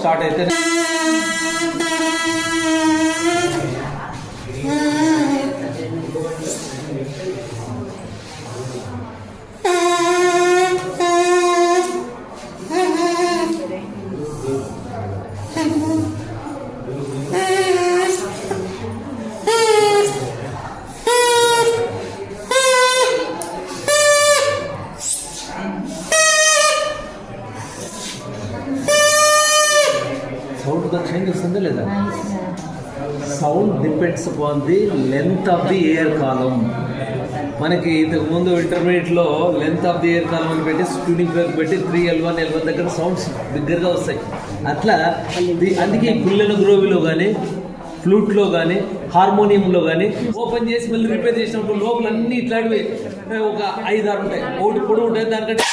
Start అయితే sound change వస్తుందా లేదా? Sound depends upon the length of the air column. మనకి ఇంతకుముందు ఇంటర్మీడియట్లో length of the air column అని పెట్టి ట్యూనింగ్ బ్రేక్ పెట్టి 3L1 L1 దగ్గర సౌండ్స్ బిగ్గరగా వస్తాయి. అట్లా అందుకే పుల్లెన గ్రోవిలో కానీ ఫ్లూట్లో కానీ హార్మోనియంలో కానీ ఓపెన్ చేసి మళ్ళీ రిపేర్ చేసినప్పుడు లోపల అన్ని ఇట్లాంటివి ఒక 5-6 ఉంటాయి. ఒకటి పొడి ఉంటాయి, దానికంటే